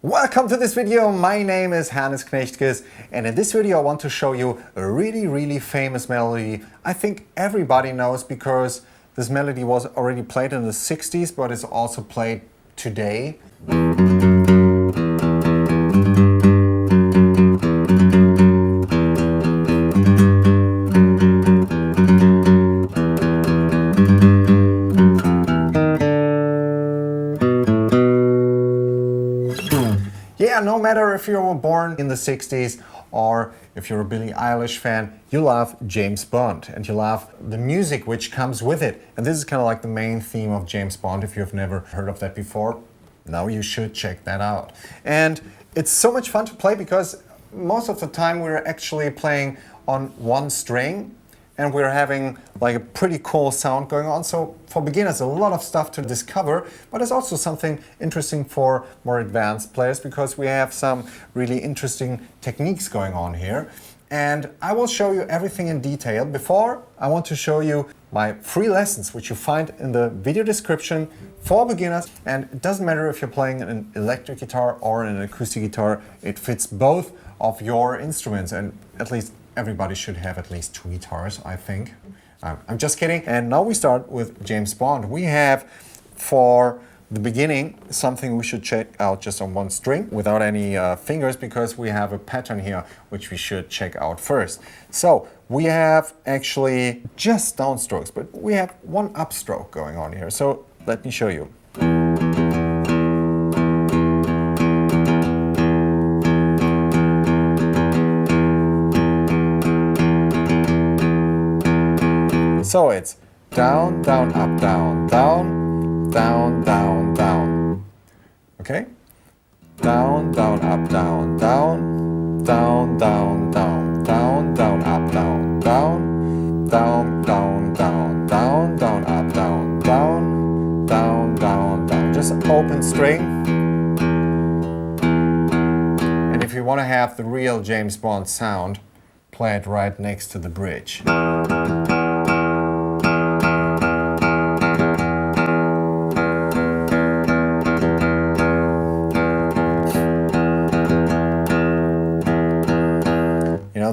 Welcome to this video. My name is Hannes Knechtges, and in this video I want to show you a really famous melody. I think everybody knows because this melody was already played in the 60s, but it's also played today. Yeah, no matter if you were born in the 60s or if you're a Billie Eilish fan, you love James Bond and you love the music which comes with it. And this is kind of like the main theme of James Bond. If you've never heard of that before, now you should check that out. And it's so much fun to play because most of the time we're actually playing on one string and we're having like a pretty cool sound going on. So for beginners, a lot of stuff to discover, but it's also something interesting for more advanced players because we have some really interesting techniques going on here. And I will show you everything in detail. Before, I want to show you my free lessons, which you find in the video description for beginners. And it doesn't matter if you're playing an electric guitar or an acoustic guitar, it fits both of your instruments, and at least everybody should have at least 2 guitars, I think. I'm just kidding. And now we start with James Bond. We have, for the beginning, something we should check out just on one string without any fingers, because we have a pattern here which we should check out first. So we have actually just downstrokes, but we have one upstroke going on here. So let me show you. So it's down, down, up, down, down, down, down, down. Okay? Down, down, up, down, down, down, down, down, down, down, up, down, down, down, down, down, down, down, up, down, down, down, down, down. Just an open string. And if you want to have the real James Bond sound, play it right next to the bridge.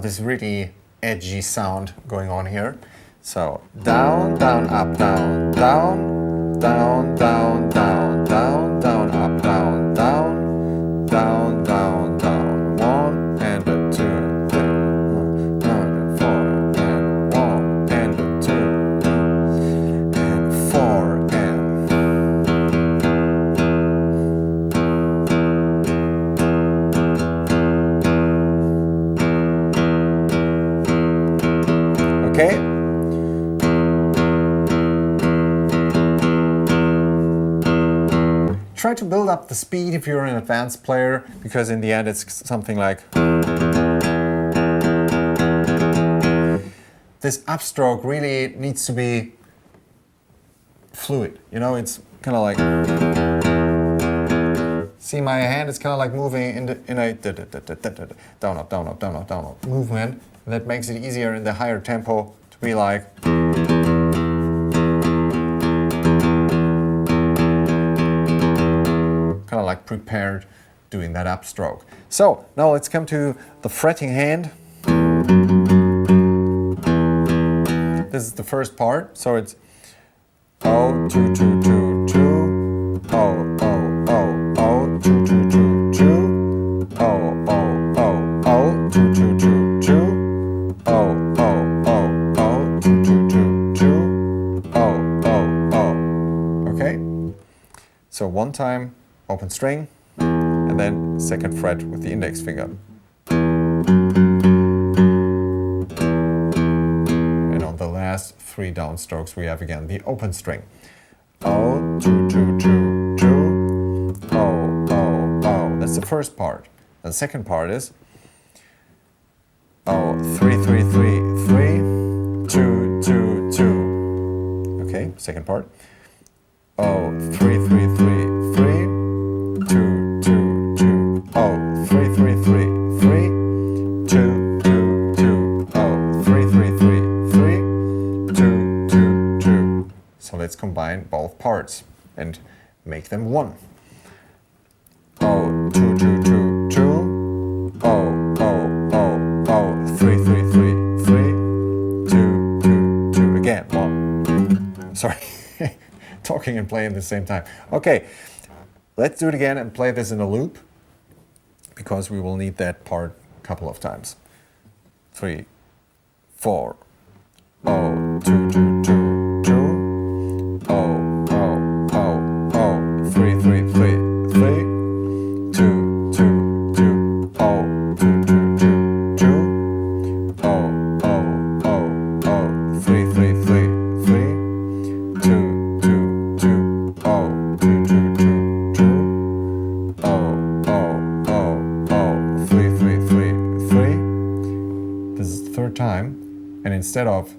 This really edgy sound going on here. So down, down, up, down, down, down, down, down, down, down, up, down, down, down, down, down. 1 and a 2, and 4, and 1 and a 2, and 4 Okay. Try to build up the speed if you're an advanced player, because in the end it's something like this upstroke really needs to be fluid. You know, it's kind of like, see, my hand is kind of like moving in a down up, down up, down up, down up movement. And that makes it easier in the higher tempo to be like kind of like prepared doing that upstroke. So now let's come to the fretting hand. This is the first part, so it's oh, 2, 2, 2, 2, oh, oh, oh, oh, 2, 2, 2, 2, oh, oh, oh, oh, 2, 2, 2, 2. Oh, oh, oh, oh, 2, 2, 2, 2, oh, oh, oh. Okay? So one time, open string, and then second fret with the index finger. And on the last 3 downstrokes, we have again the open string. Oh, 2, 2, 2, 2, oh, oh, oh. That's the first part. And the second part is oh, 3, 3, 3, 3, 2, 2, 2. Okay, second part. Oh, 3, 3, 3, 3, 2, 2, 2. Oh, 3, 3, 3, 3, 2, 2, 2. Oh, 3, 3, 3, 3, 2, 2, 2. So let's combine both parts and make them one. Oh, 2, 2, talking and playing at the same time. Okay, let's do it again and play this in a loop, because we will need that part a couple of times. 3, 4. Oh, 2, 2, 2, 2. Oh, oh, oh, oh. 3, 3, 3, 3. 2, 2, 2. Oh, 2, 2, 2, 2. Oh, oh, oh, oh. 3, 3, 3, 3. 2, 2, 2. Oh, 2, 2, 2, 2. Oh, oh, oh, oh. 3, 3, 3, 3. This is the third time, and instead of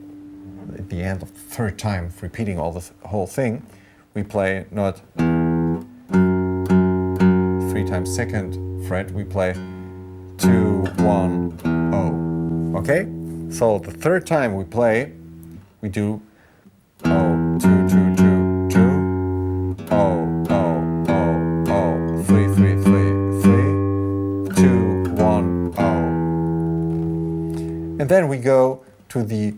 at the end of the third time repeating all the whole thing, we play not 3 times second fret, we play 2, 1, oh. Okay? So the third time we play, we do oh, 2, 2, 2, 2, oh, oh, oh, oh, 3, 3, 3, 3, 2, 1, oh. And then we go to the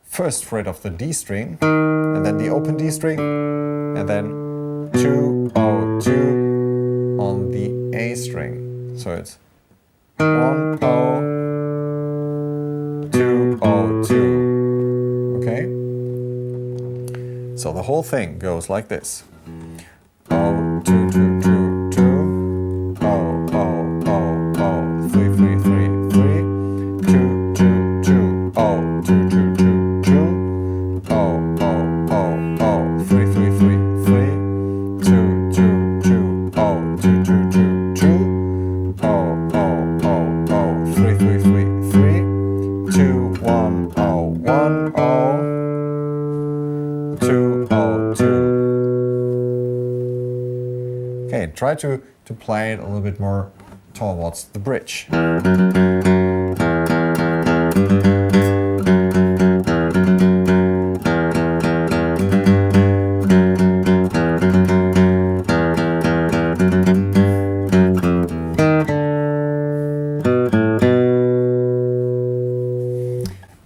first fret of the D string, and then the open D string, and then 2, oh, 2 on the A string. So it's 1, oh, 2, oh, 2. Okay? So the whole thing goes like this. Oh, 2, 2, 2, 2. Oh, oh, oh, oh. 3, 3, 3, 3. 2, 2, 2. Oh, 2, 2, 2. Oh, oh, oh, oh, 3, 3, 3, 3, 2, 2, 2, oh, 2, 2, 2, 2, oh, oh, oh, oh, 3, 3, 3, 3, 2, 1, oh, 1, oh, 2, oh, 2. Okay, try to play it a little bit more towards the bridge.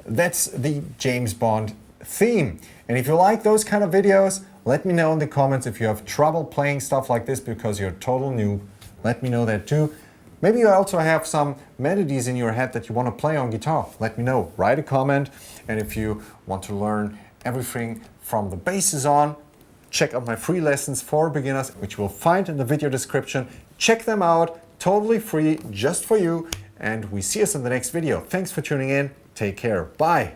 That's the James Bond theme. And if you like those kind of videos, let me know in the comments. If you have trouble playing stuff like this because you're total new, let me know that too. Maybe you also have some melodies in your head that you want to play on guitar. Let me know. Write a comment. And if you want to learn everything from the bases on, check out my free lessons for beginners, which you will find in the video description. Check them out, totally free, just for you. And we see us in the next video. Thanks for tuning in. Take care. Bye.